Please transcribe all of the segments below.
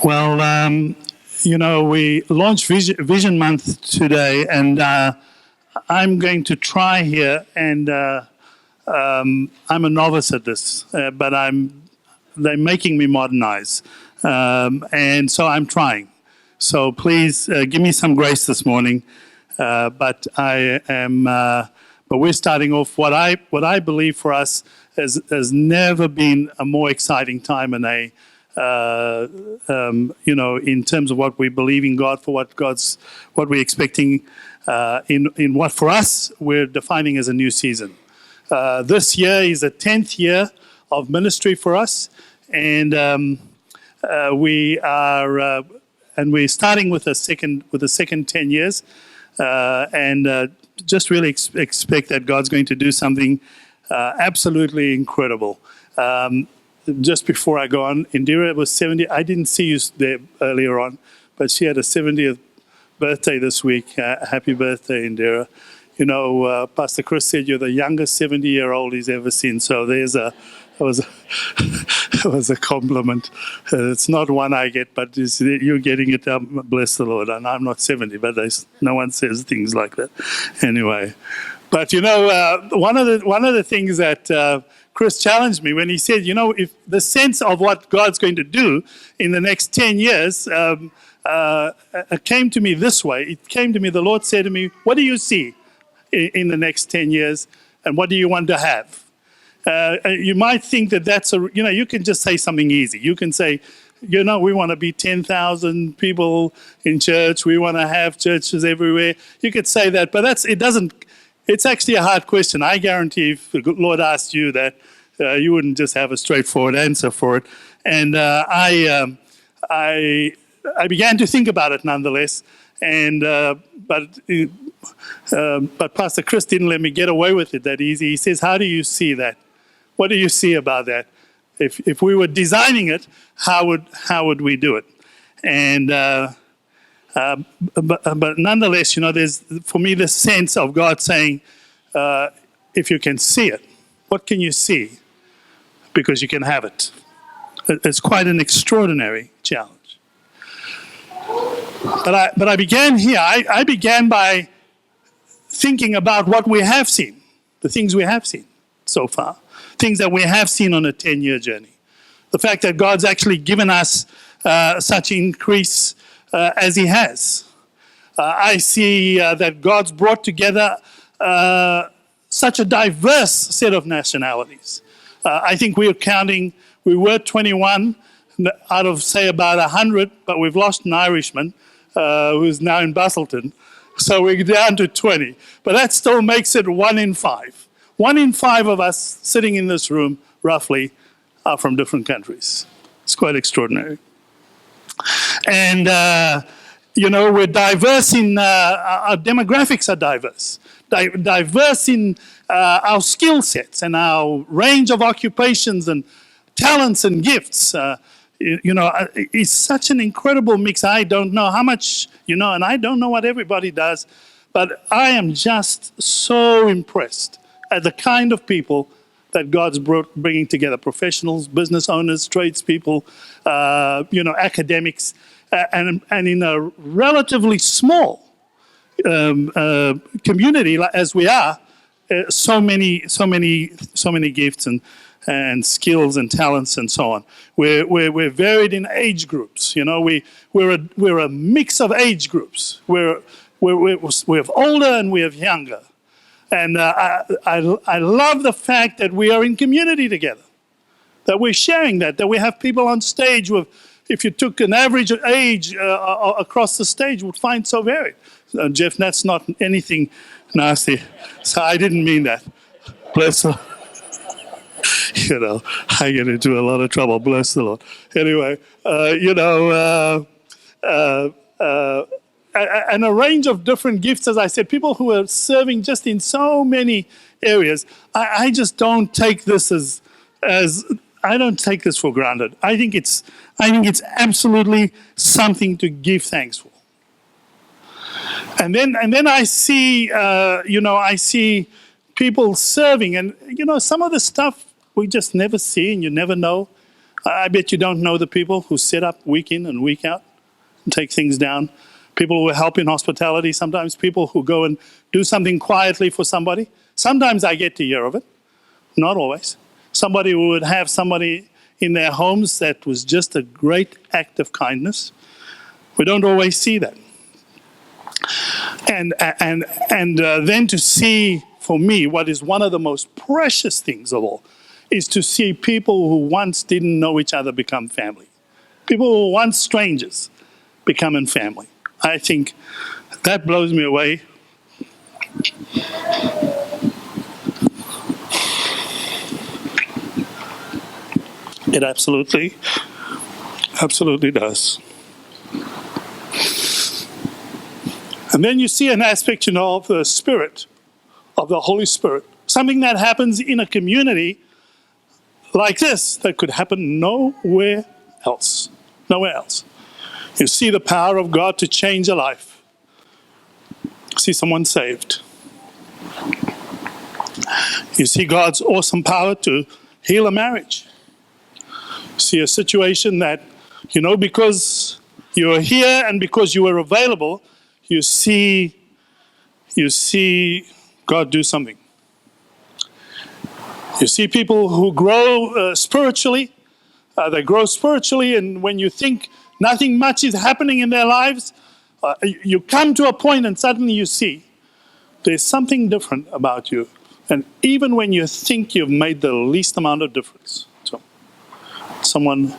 Well, we launched Vision Month today, and I'm going to try here, and I'm a novice at this, but they're making me modernize, and so I'm trying. So please give me some grace this morning. But we're starting off what I believe for us has never been a more exciting time in in terms of what we believe in God for, what we're expecting in what for us we're defining as a new season. This year is the 10th year of ministry for us, and we're starting with the second 10 years, and just really expect that God's going to do something absolutely incredible. Just before I go on, Indira was 70. I didn't see you there earlier on, but she had a 70th birthday this week. Happy birthday, Indira. Pastor Chris said you're the youngest 70-year-old he's ever seen. So that was a compliment. It's not one I get, but you're getting it. Bless the Lord. And I'm not 70, but no one says things like that. Anyway, but one of the things that Chris challenged me when he said, if the sense of what God's going to do in the next 10 years came to me this way. It came to me, the Lord said to me, what do you see in the next 10 years, and what do you want to have? You might think that's you can just say something easy. You can say, we want to be 10,000 people in church. We want to have churches everywhere. You could say that, but it's actually a hard question. I guarantee if the Lord asked you that, you wouldn't just have a straightforward answer for it. And I began to think about it nonetheless. And but Pastor Chris didn't let me get away with it that easy. He says, "How do you see that? What do you see about that? If we were designing it, how would we do it?" And but nonetheless, there's for me this sense of God saying, if you can see it, what can you see? Because you can have it. It's quite an extraordinary challenge. But I began here. I began by thinking about what we have seen, the things we have seen so far, things that we have seen on a 10-year journey. The fact that God's actually given us such increase as He has. I see that God's brought together such a diverse set of nationalities. I think we were 21 out of, say, about 100, but we've lost an Irishman who's now in Bustleton. So we're down to 20. But that still makes it 1 in 5. 1 in 5 of us sitting in this room, roughly, are from different countries. It's quite extraordinary. And, we're diverse in, our demographics are diverse. Diverse in our skill sets and our range of occupations and talents and gifts. It's such an incredible mix. I don't know how much, and I don't know what everybody does, but I am just so impressed at the kind of people that God's bringing together: professionals, business owners, tradespeople, academics, and in a relatively small community as we are, so many gifts and skills and talents and so on. We're varied in age groups. We're a mix of age groups. We have older and we have younger. And I love the fact that we are in community together, that we're sharing that we have people on stage with, if you took an average age across the stage, would find so varied. Jeff, that's not anything nasty. So I didn't mean that. Bless the I get into a lot of trouble. Bless the Lord. Anyway, and a range of different gifts, as I said, people who are serving just in so many areas. I just don't take this I don't take this for granted. I think it's absolutely something to give thanks for. And then I see, I see people serving, and some of the stuff we just never see, and you never know. I bet you don't know the people who sit up week in and week out and take things down. People who help in hospitality, sometimes people who go and do something quietly for somebody. Sometimes I get to hear of it, not always. Somebody who would have somebody in their homes that was just a great act of kindness. We don't always see that. And then to see, for me, what is one of the most precious things of all, is to see people who once didn't know each other become family. People who were once strangers becoming family. I think that blows me away. It absolutely does. And then you see an aspect, of the Spirit, of the Holy Spirit. Something that happens in a community like this that could happen nowhere else. Nowhere else. You see the power of God to change a life. See someone saved. You see God's awesome power to heal a marriage. See a situation that, because you're here and because you were available, you see God do something. You see people who grow spiritually. They grow spiritually, and when you think nothing much is happening in their lives, you come to a point and suddenly you see there's something different about you. And even when you think you've made the least amount of difference. So, someone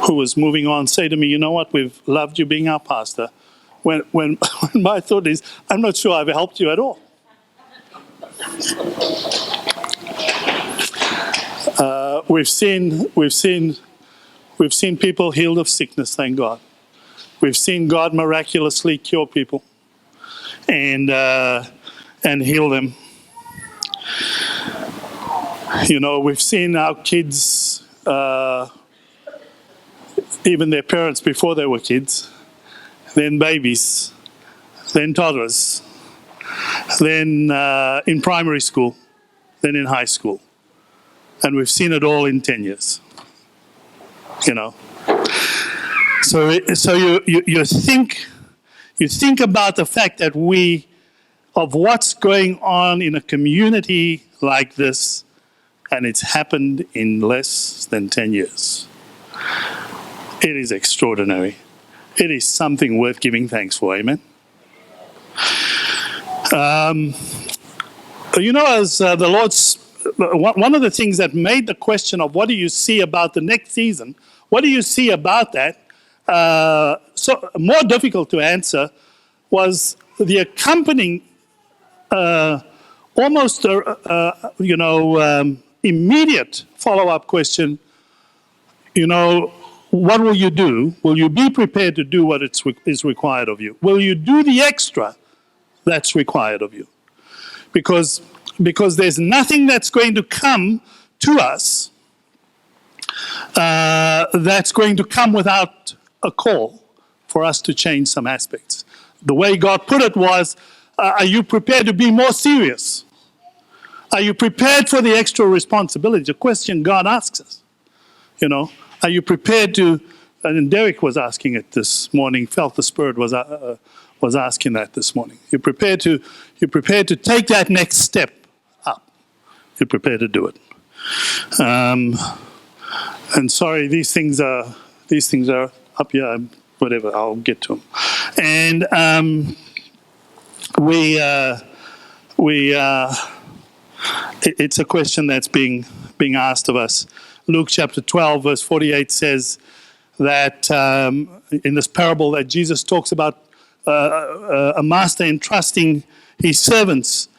who was moving on say to me, you know what, we've loved you being our pastor. When my thought is, I'm not sure I've helped you at all. We've seen people healed of sickness, thank God. We've seen God miraculously cure people and heal them. We've seen our kids, even their parents before they were kids, then babies, then toddlers, then in primary school, then in high school. And we've seen it all in 10 years. So you think about the fact that of what's going on in a community like this, and it's happened in less than 10 years. It is extraordinary. It is something worth giving thanks for, amen? As the Lord's, one of the things that made the question of what do you see about the next season, what do you see about that, so more difficult to answer was the accompanying, almost immediate follow-up question. What will you do? Will you be prepared to do what is required of you? Will you do the extra that's required of you? Because there's nothing that's going to come to us that's going to come without a call for us to change some aspects. The way God put it was, are you prepared to be more serious? Are you prepared for the extra responsibility? The question God asks us. Are you prepared to, and Derek was asking it this morning, felt the Spirit was asking that this morning. You're prepared to take that next step up. You're prepared to do it. And sorry, these things are up here. Whatever, I'll get to them. And it's a question that's being asked of us. Luke chapter 12, verse 48 says that in this parable that Jesus talks about a master entrusting his servants,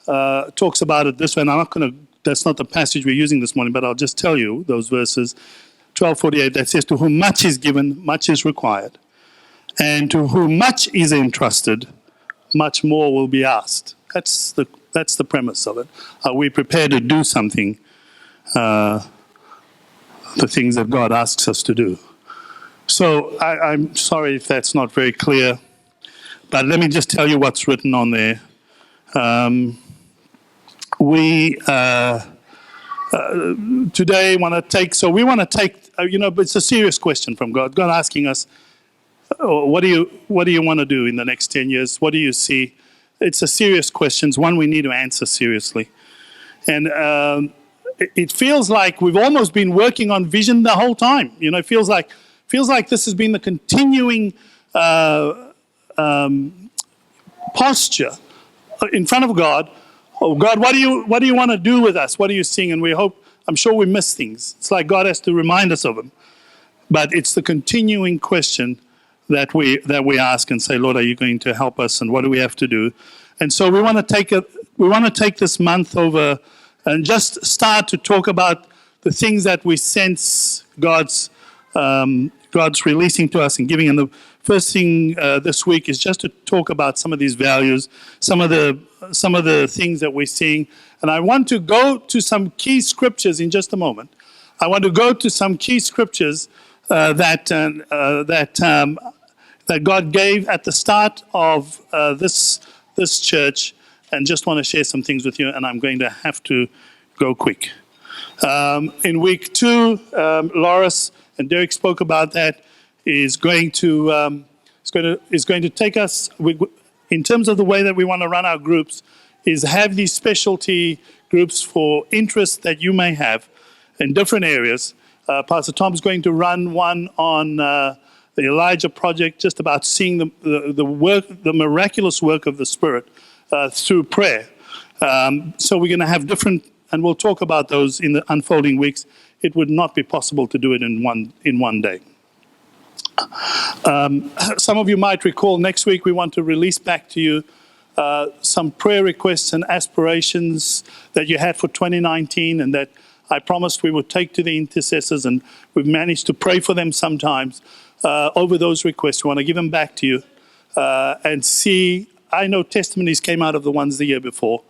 talks about it this way, and that's not the passage we're using this morning, but I'll just tell you those verses. 12:48 that says, to whom much is given, much is required. And to whom much is entrusted, much more will be asked. That's the premise of it. Are we prepared to do something, the things that God asks us to do? So I'm sorry if that's not very clear, but let me just tell you what's written on there. Today we want to take but it's a serious question from God. God asking us, what do you want to do in the next 10 years? What do you see? It's a serious question. It's one we need to answer seriously. And it feels like we've almost been working on vision the whole time. It feels like this has been the continuing posture in front of God. Oh God, what do you want to do with us? What are you seeing? And I'm sure we miss things. It's like God has to remind us of them. But it's the continuing question that we ask and say, Lord, are you going to help us? And what do we have to do? And so we want to take this month over and just start to talk about the things that we sense God's releasing to us and giving. And the first thing this week is just to talk about some of these values, some of the things that we're seeing. And I want to go to some key scriptures in just a moment. I want to go to some key scriptures that God gave at the start of this church, and just want to share some things with you. And I'm going to have to go quick. In week 2, Loris and Derek spoke about that. Is going to take us in terms of the way that we want to run our groups. Is have these specialty groups for interests that you may have in different areas. Pastor Tom's going to run one on the Elijah Project, just about seeing the work, the miraculous work of the Spirit through prayer. So we're going to have different, and we'll talk about those in the unfolding weeks. It would not be possible to do it in one day. Some of you might recall next week we want to release back to you some prayer requests and aspirations that you had for 2019 and that I promised we would take to the intercessors, and we've managed to pray for them sometimes over those requests. We want to give them back to you and see. I know testimonies came out of the ones the year before,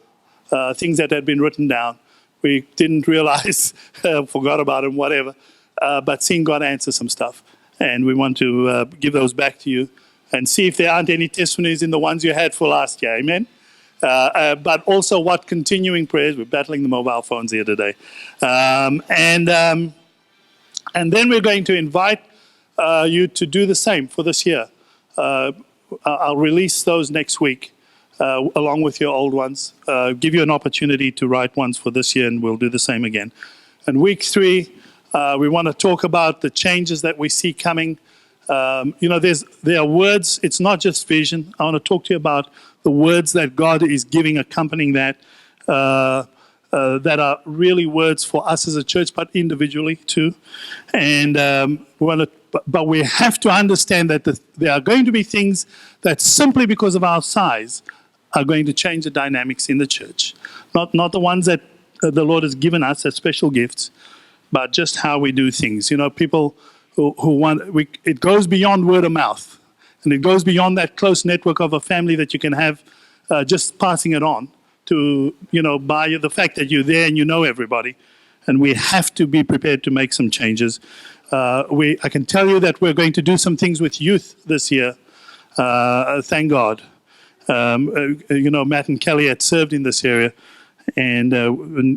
things that had been written down. We didn't realize, forgot about them, whatever, but seeing God answer some stuff. And we want to give those back to you and see if there aren't any testimonies in the ones you had for last year. Amen? But also what continuing prayers. We're battling the mobile phones here today. And then we're going to invite you to do the same for this year. I'll release those next week along with your old ones. Give you an opportunity to write ones for this year, and we'll do the same again. And week 3, we want to talk about the changes that we see coming. There are words. It's not just vision. I want to talk to you about the words that God is giving, accompanying that are really words for us as a church, but individually too. And but we have to understand that there are going to be things that simply because of our size are going to change the dynamics in the church. Not the ones that the Lord has given us as special gifts, but just how we do things. People who want, it goes beyond word of mouth, and it goes beyond that close network of a family that you can have just passing it on to, by the fact that you're there and you know everybody. And we have to be prepared to make some changes. I can tell you that we're going to do some things with youth this year. Thank God. Matt and Kelly had served in this area, and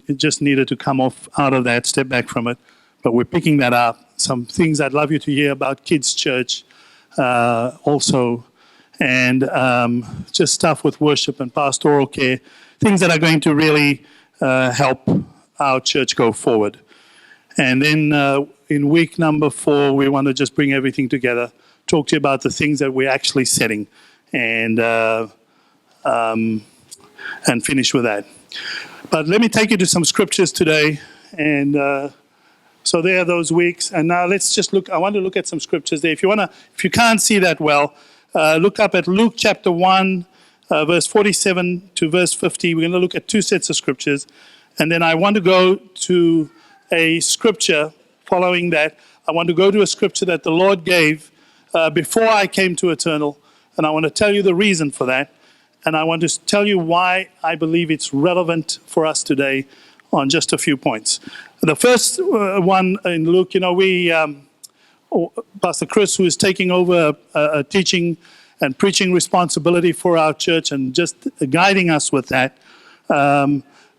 it just needed to come out of that, step back from it. But we're picking that up. Some things I'd love you to hear about Kids Church also, and just stuff with worship and pastoral care, things that are going to really help our church go forward. And then in week number 4, we want to just bring everything together, talk to you about the things that we're actually setting, and finish with that. But let me take you to some scriptures today. And so there are those weeks. And now let's just look. I want to look at some scriptures there. If you can't see that well, look up at Luke chapter 1, verse 47 to verse 50. We're going to look at 2 sets of scriptures. And then I want to go to a scripture following that. I want to go to a scripture that the Lord gave before I came to Eternal. And I want to tell you the reason for that. And I want to tell you why I believe it's relevant for us today on just a few points. The first one in Luke, Pastor Chris, who is taking over a teaching and preaching responsibility for our church and just guiding us with that,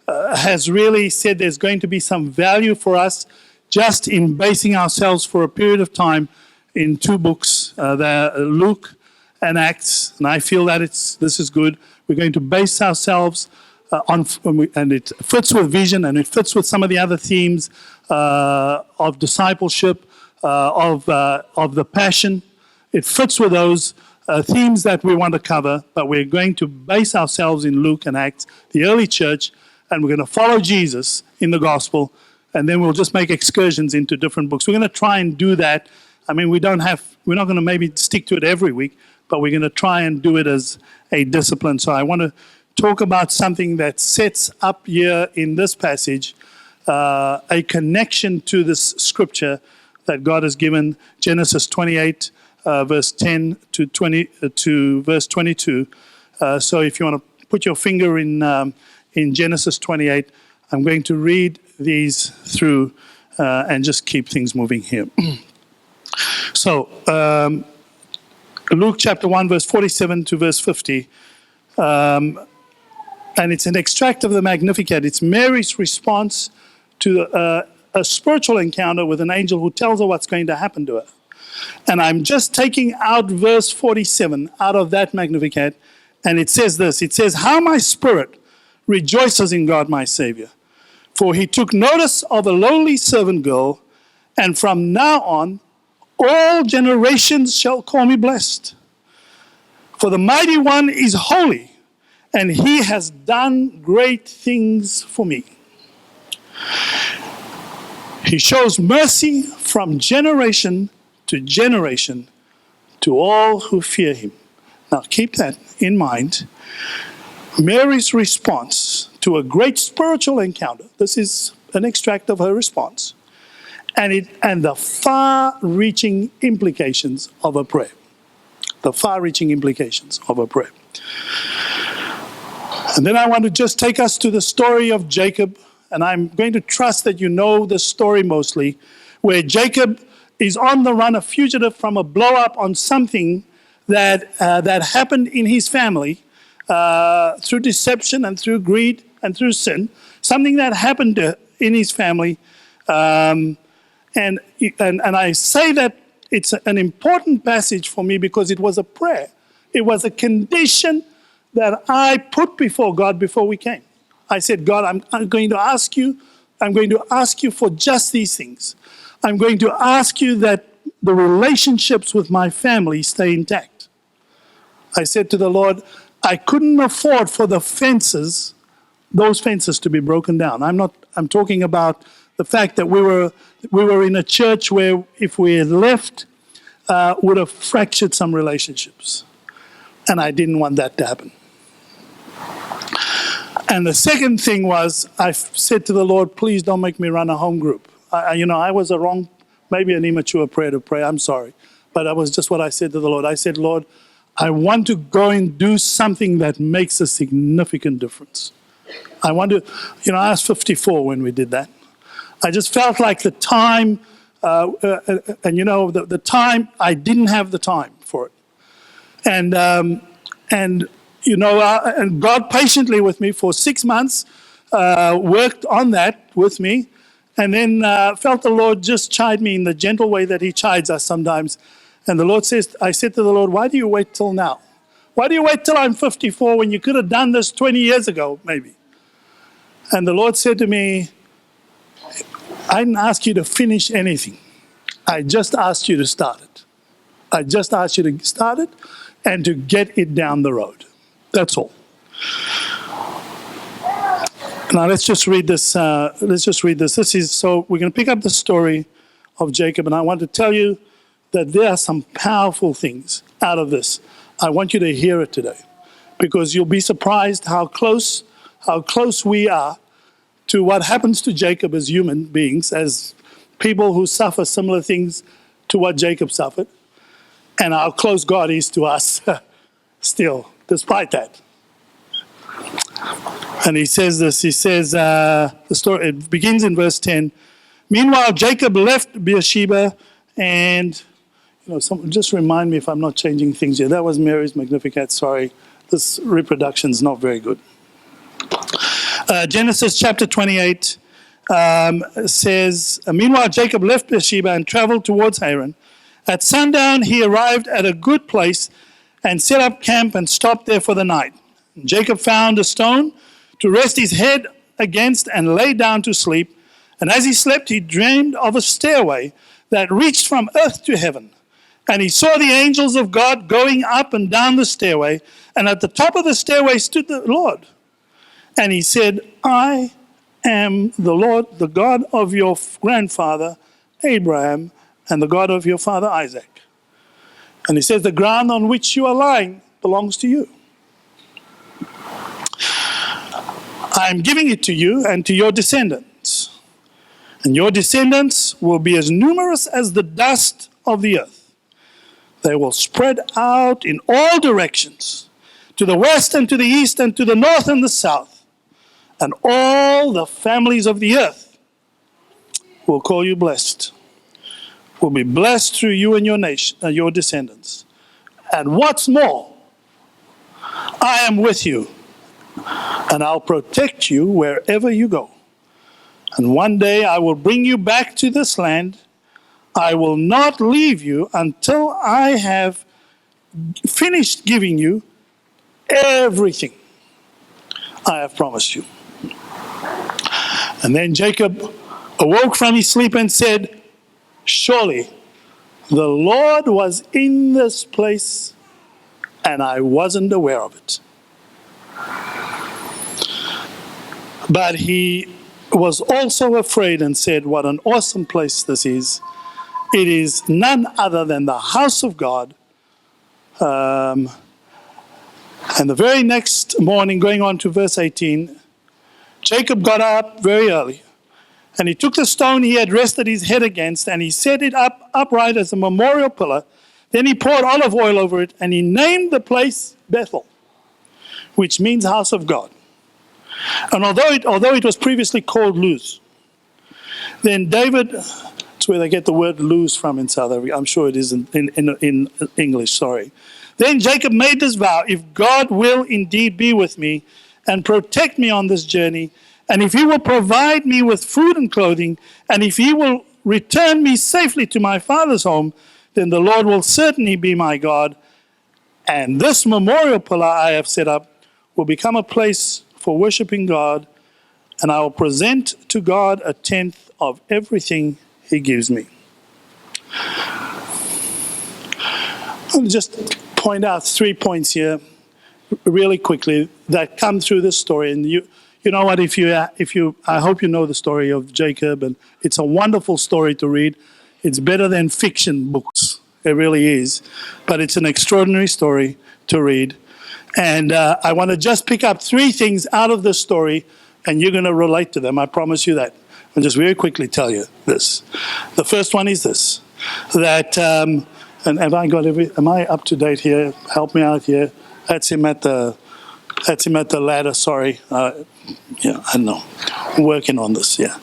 has really said there's going to be some value for us just in basing ourselves for a period of time in two books, Luke and Acts, and I feel that this is good. We're going to base ourselves and it fits with vision, and it fits with some of the other themes of discipleship, of the passion. It fits with those themes that we want to cover, but we're going to base ourselves in Luke and Acts, the early church, and we're going to follow Jesus in the gospel, and then we'll just make excursions into different books. We're going to try and do that. I mean, we're not going to maybe stick to it every week, but we're going to try and do it as a discipline. So I want to talk about something that sets up here in this passage a connection to this scripture that God has given, Genesis 28, verse 10 to 20 to verse 22. So if you want to put your finger in Genesis 28, I'm going to read these through and just keep things moving here. So Luke chapter 1, verse 47 to verse 50. And it's an extract of the Magnificat. It's Mary's response to a spiritual encounter with an angel who tells her what's going to happen to her. And I'm just taking out verse 47 out of that Magnificat, and it says this. It says, "How my spirit rejoices in God my Savior, for he took notice of a lowly servant girl, and from now on all generations shall call me blessed. For the Mighty One is holy, and he has done great things for me. He shows mercy from generation to generation to all who fear him." Now keep that in mind. Mary's response to a great spiritual encounter. This is an extract of her response. And the far-reaching implications of her prayer. The far-reaching implications of her prayer. And then I want to just take us to the story of Jacob, and I'm going to trust that you know the story mostly, where Jacob is on the run, a fugitive from a blow-up on something that happened in his family through deception and through greed and through sin, something that happened in his family. And I say that it's an important passage for me because it was a prayer. It was a condition that I put before God before we came. I said, God, I'm going to ask you for just these things. I'm going to ask you that the relationships with my family stay intact. I said to the Lord, I couldn't afford for those fences to be broken down. I'm talking about the fact that we were in a church where if we had left, would have fractured some relationships. And I didn't want that to happen. And the second thing was, I said to the Lord, please don't make me run a home group. I was maybe an immature prayer to pray, I'm sorry. But that was just what I said to the Lord. I said, Lord, I want to go and do something that makes a significant difference. I want to, I was 54 when we did that. I just felt like the time, the time, I didn't have the time for it. And God patiently with me for 6 months, worked on that with me, and then felt the Lord just chide me in the gentle way that he chides us sometimes. And the Lord says, I said to the Lord, why do you wait till now? Why do you wait till I'm 54 when you could have done this 20 years ago, maybe? And the Lord said to me, I didn't ask you to finish anything. I just asked you to start it. I just asked you to start it and to get it down the road. That's all. Now let's just read this. So we're going to pick up the story of Jacob, and I want to tell you that there are some powerful things out of this. I want you to hear it today, because you'll be surprised how close we are to what happens to Jacob as human beings, as people who suffer similar things to what Jacob suffered, and how close God is to us still, despite that. And he says this, the story, it begins in verse 10. Meanwhile, Jacob left Beersheba and, just remind me if I'm not changing things here. That was Mary's Magnificat, sorry. This reproduction's not very good. Genesis chapter 28, says, meanwhile Jacob left Beersheba and traveled towards Haran. At sundown he arrived at a good place and set up camp and stopped there for the night. Jacob found a stone to rest his head against and lay down to sleep. And as he slept, he dreamed of a stairway that reached from earth to heaven. And he saw the angels of God going up and down the stairway. And at the top of the stairway stood the Lord. And he said, I am the Lord, the God of your grandfather Abraham, and the God of your father Isaac. And he says, the ground on which you are lying belongs to you. I am giving it to you and to your descendants. And your descendants will be as numerous as the dust of the earth. They will spread out in all directions, to the west and to the east and to the north and the south. And all the families of the earth will call you blessed. Will be blessed through you and your nation, your descendants. And what's more, I am with you, and I'll protect you wherever you go. And one day I will bring you back to this land. I will not leave you until I have finished giving you everything I have promised you. And then Jacob awoke from his sleep and said, surely the Lord was in this place and I wasn't aware of it. But he was also afraid and said, what an awesome place this is. It is none other than the house of God. And the very next morning, going on to verse 18, Jacob got up very early, and he took the stone he had rested his head against, and he set it up upright as a memorial pillar. Then he poured olive oil over it, and he named the place Bethel, which means house of God. And although it was previously called Luz, then David, that's where they get the word lose from in South Africa. I'm sure it is in English, sorry. Then Jacob made this vow, if God will indeed be with me and protect me on this journey, and if he will provide me with food and clothing, and if he will return me safely to my father's home, then the Lord will certainly be my God. And this memorial pillar I have set up will become a place for worshiping God, and I will present to God a tenth of everything he gives me. I'll just point out 3 points here really quickly that come through this story. And you know what, I hope you know the story of Jacob, and it's a wonderful story to read. It's better than fiction books. It really is. But it's an extraordinary story to read. And I want to just pick up 3 things out of this story, and you're going to relate to them. I promise you that. I'll just very quickly tell you this. The first one is this, that, and have I got am I up to date here? Help me out here. That's him at the ladder, sorry. Yeah, I know. I'm working on this, yeah.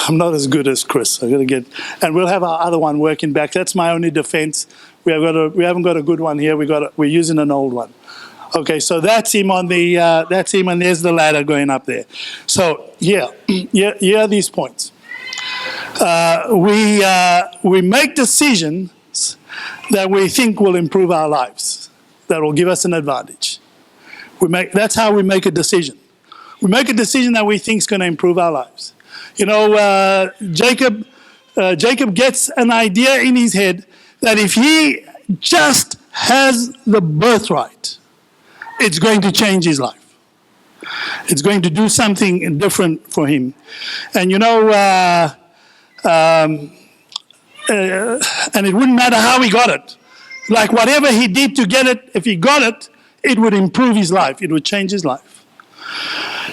I'm not as good as Chris. I got to get, and we'll have our other one working back. That's my only defense. We haven't got a good one here. We're using an old one. Okay, so that's him on the, that's him, and there's the ladder going up there. So, here are these points. We make decisions that we think will improve our lives, that will give us an advantage. That's how we make a decision. We make a decision that we think is going to improve our lives. You know, Jacob gets an idea in his head that if he just has the birthright, it's going to change his life. It's going to do something different for him. And you know, and it wouldn't matter how he got it. Like whatever he did to get it, if he got it, it would improve his life. It would change his life.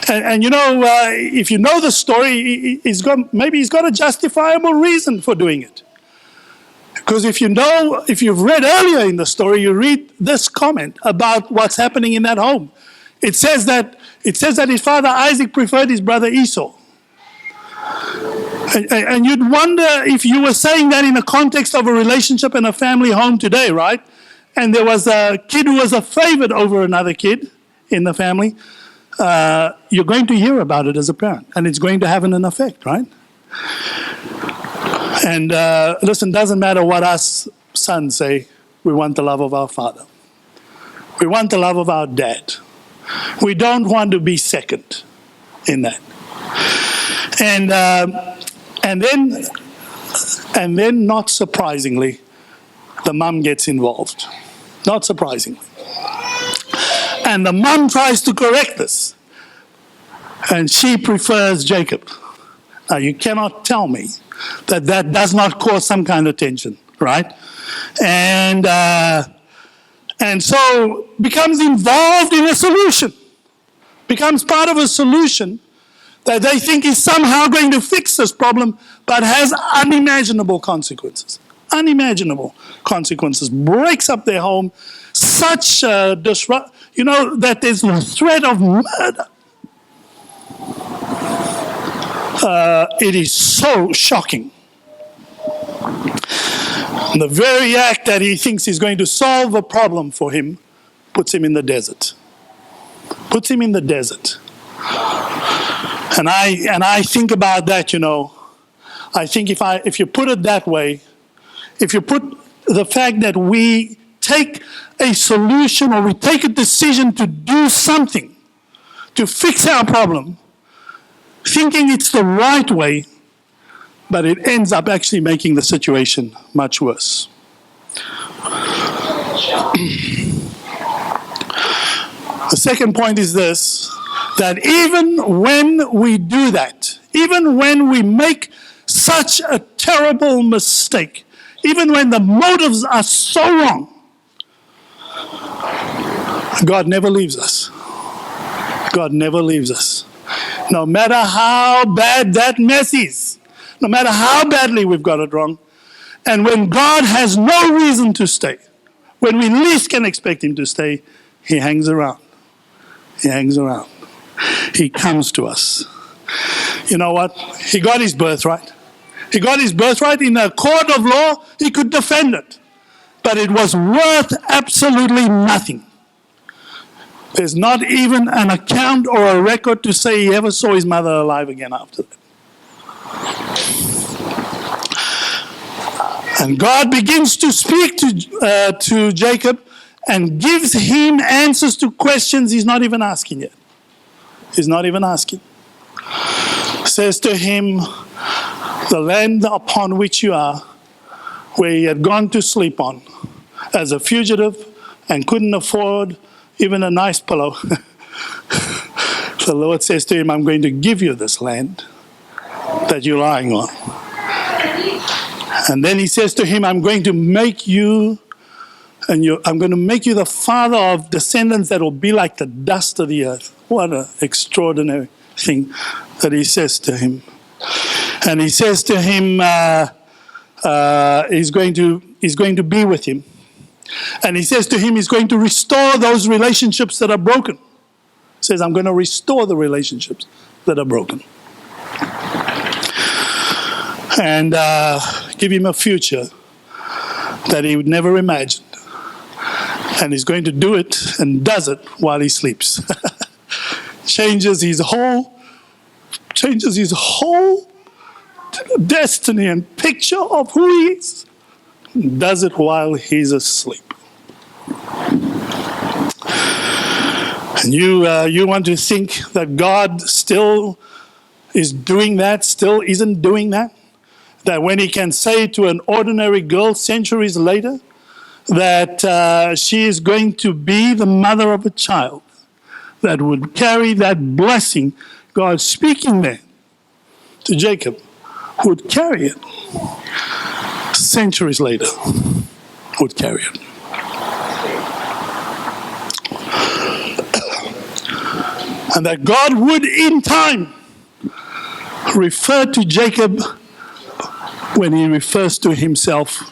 And you know, if you know the story, maybe he's got a justifiable reason for doing it. Because if you've read earlier in the story, you read this comment about what's happening in that home. It says that his father Isaac preferred his brother Esau. And you'd wonder if you were saying that in the context of a relationship in a family home today, right? And there was a kid who was a favored over another kid in the family. you're going to hear about it as a parent, and it's going to have an effect, right? And listen, doesn't matter what us sons say, we want the love of our father. We want the love of our dad. We don't want to be second in that. And then, not surprisingly, the mum gets involved. Not surprisingly. And the mum tries to correct this. And she prefers Jacob. Now, you cannot tell me that that does not cause some kind of tension, right? And so becomes involved in a solution. Becomes part of a solution that they think is somehow going to fix this problem, but has unimaginable consequences. Unimaginable consequences. Breaks up their home. Such disrupt, that there's a threat of murder. It is so shocking. The very act that he thinks is going to solve a problem for him puts him in the desert. Puts him in the desert. And I think about that, I think if you put it that way, if you put the fact that we take a solution or we take a decision to do something to fix our problem, thinking it's the right way, but it ends up actually making the situation much worse. The second point is this, that even when we do that, even when we make such a terrible mistake, even when the motives are so wrong, God never leaves us. God never leaves us. No matter how bad that mess is, no matter how badly we've got it wrong, and when God has no reason to stay, when we least can expect him to stay, he hangs around. He hangs around. He comes to us. You know what? He got his birthright. He got his birthright in a court of law. He could defend it. But it was worth absolutely nothing. There's not even an account or a record to say he ever saw his mother alive again after that. And God begins to speak to Jacob and gives him answers to questions he's not even asking yet. He's not even asking. Says to him, the land upon which you are, where he had gone to sleep on as a fugitive and couldn't afford even a nice pillow. The Lord says to him, I'm going to give you this land that you're lying on. And then he says to him, I'm going to make you, I'm going to make you the father of descendants that will be like the dust of the earth. What an extraordinary thing that he says to him. And he says to him, he's going to be with him. And he says to him, he's going to restore those relationships that are broken. He says, I'm going to restore the relationships that are broken. And give him a future that he would never imagined. And he's going to do it and does it while he sleeps. Changes his whole destiny and picture of who he is. Does it while he's asleep. And you want to think that God still is doing that, still isn't doing that? That when he can say to an ordinary girl centuries later that she is going to be the mother of a child that would carry that blessing, God speaking there to Jacob, would carry it centuries later, would carry it. And that God would in time refer to Jacob when he refers to himself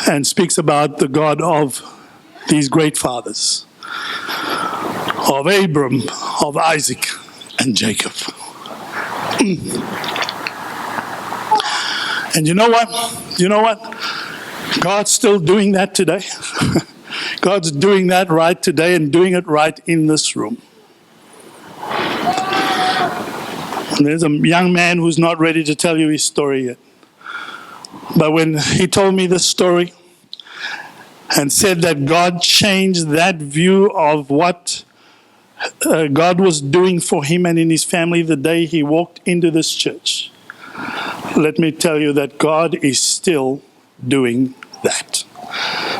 and speaks about the God of these great fathers, of Abram, of Isaac, and Jacob. And you know what? You know what? God's still doing that today. God's doing that right today and doing it right in this room. And there's a young man who's not ready to tell you his story yet. But when he told me this story and said that God changed that view of what God was doing for him and in his family the day he walked into this church, let me tell you that God is still doing that.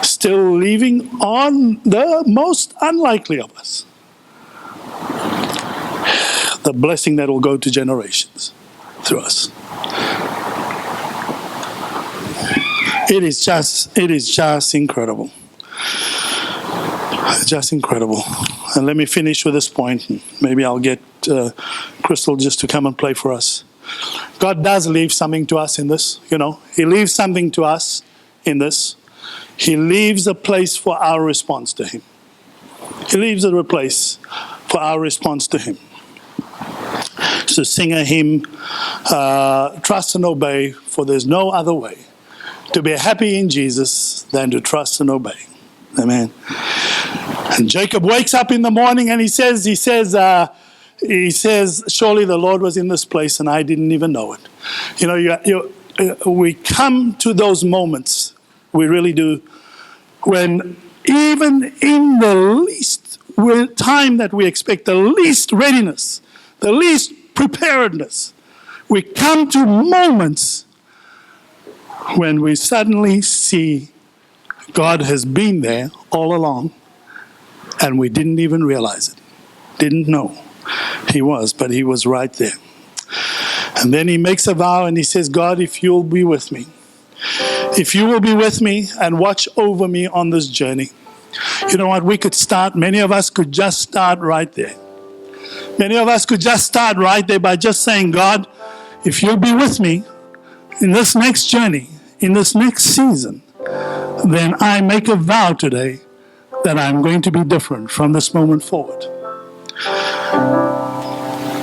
Still leaving on the most unlikely of us the blessing that will go to generations through us. It is just incredible. Just incredible. And let me finish with this point. Maybe I'll get Crystal just to come and play for us. God does leave something to us in this, you know. He leaves something to us in this. He leaves a place for our response to him. He leaves a place for our response to him. So sing a hymn, trust and obey, for there's no other way to be happy in Jesus than to trust and obey. Amen. And Jacob wakes up in the morning and he says, surely the Lord was in this place and I didn't even know it. You know, we come to those moments, we really do, when even in the least time that we expect, the least readiness, the least preparedness, we come to moments when we suddenly see God has been there all along and we didn't even realize it, didn't know he was, but he was right there. And then he makes a vow and he says, God, if you'll be with me, if you will be with me and watch over me on this journey, you know what, we could start, many of us could just start right there. Many of us could just start right there by just saying, God, if you'll be with me in this next journey, in this next season, then I make a vow today that I'm going to be different from this moment forward.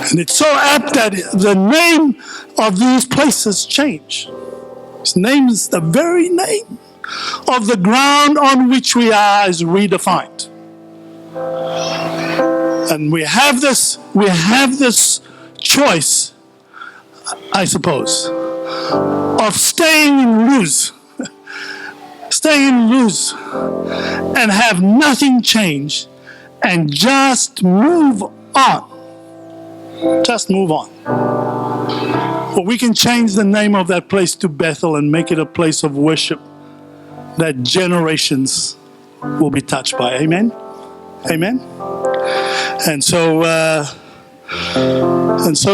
And it's so apt that the name of these places change. His name is the very name of the ground on which we are is redefined. And we have this choice, I suppose, of staying in Luz, and have nothing change and just move on. Just move on. Or we can change the name of that place to Bethel and make it a place of worship that generations will be touched by. Amen? Amen? And so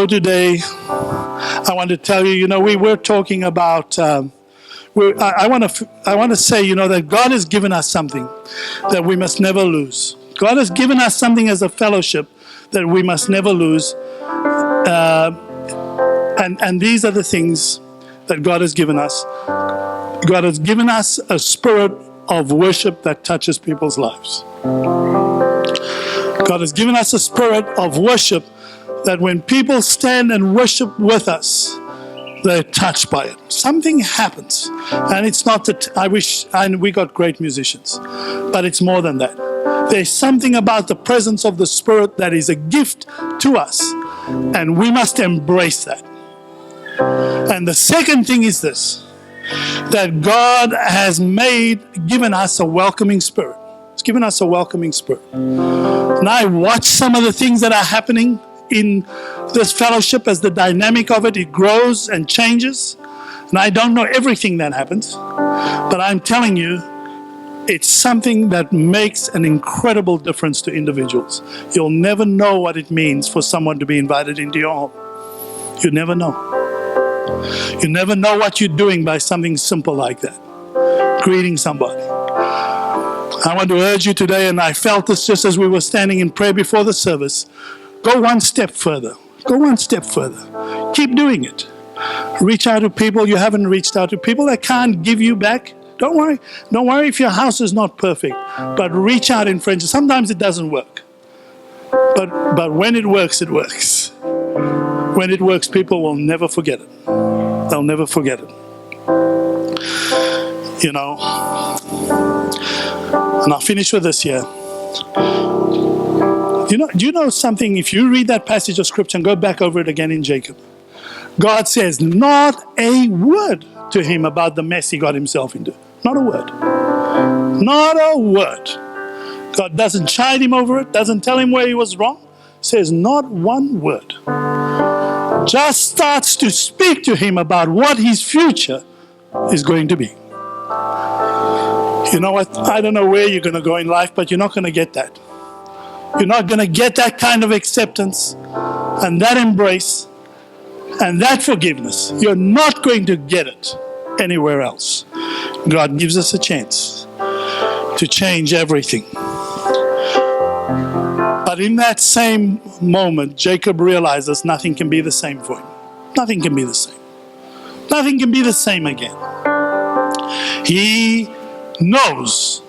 today, I want to tell you, you know, we were talking about, I want to say, you know, that God has given us something that we must never lose. God has given us something as a fellowship that we must never lose. And these are the things that God has given us. God has given us a spirit of worship that touches people's lives. God has given us a spirit of worship that when people stand and worship with us, they're touched by it. Something happens. And it's not that and we got great musicians, but it's more than that. There's something about the presence of the Spirit that is a gift to us, and we must embrace that. And the second thing is this, that God has given us a welcoming spirit. He's given us a welcoming spirit. And I watch some of the things that are happening in this fellowship as the dynamic of it grows and changes. And I don't know everything that happens, but I'm telling you, it's something that makes an incredible difference to individuals. You'll never know what it means for someone to be invited into your home. You never know. You never know what you're doing by something simple like that. Greeting somebody. I want to urge you today, and I felt this just as we were standing in prayer before the service, go one step further. Go one step further. Keep doing it. Reach out to people you haven't reached out to, people that can't give you back. Don't worry. Don't worry if your house is not perfect, but reach out in friendship. Sometimes it doesn't work. But when it works, it works. When it works, people will never forget it. They'll never forget it. You know, and I'll finish with this here. Do you know something? If you read that passage of scripture and go back over it again in Jacob, God says not a word to him about the mess he got himself into. Not a word. Not a word. God doesn't chide him over it, doesn't tell him where he was wrong, says not one word. Just starts to speak to him about what his future is going to be. You know what? I don't know where you're going to go in life, but you're not going to get that. You're not going to get that kind of acceptance and that embrace and that forgiveness. You're not going to get it anywhere else. God gives us a chance to change everything. But in that same moment, Jacob realizes nothing can be the same for him. Nothing can be the same. Nothing can be the same again. He knows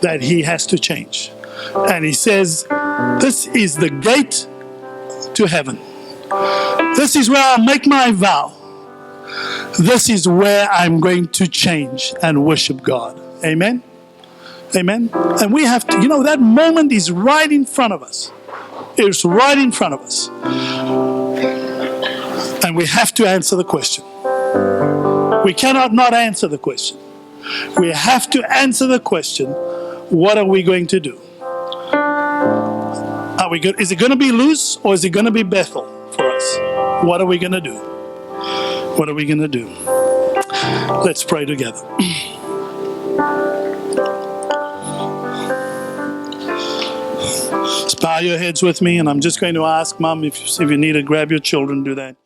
that he has to change. And he says, this is the gate to heaven. This is where I make my vow. This is where I'm going to change and worship God. Amen? Amen? And we have to, that moment is right in front of us. It's right in front of us. And we have to answer the question. We cannot not answer the question. We have to answer the question, what are we going to do? Is it going to be Luz or is it going to be Bethel for us? What are we going to do? What are we going to do? Let's pray together. Just bow your heads with me, and I'm just going to ask, Mom, if you need to grab your children, do that.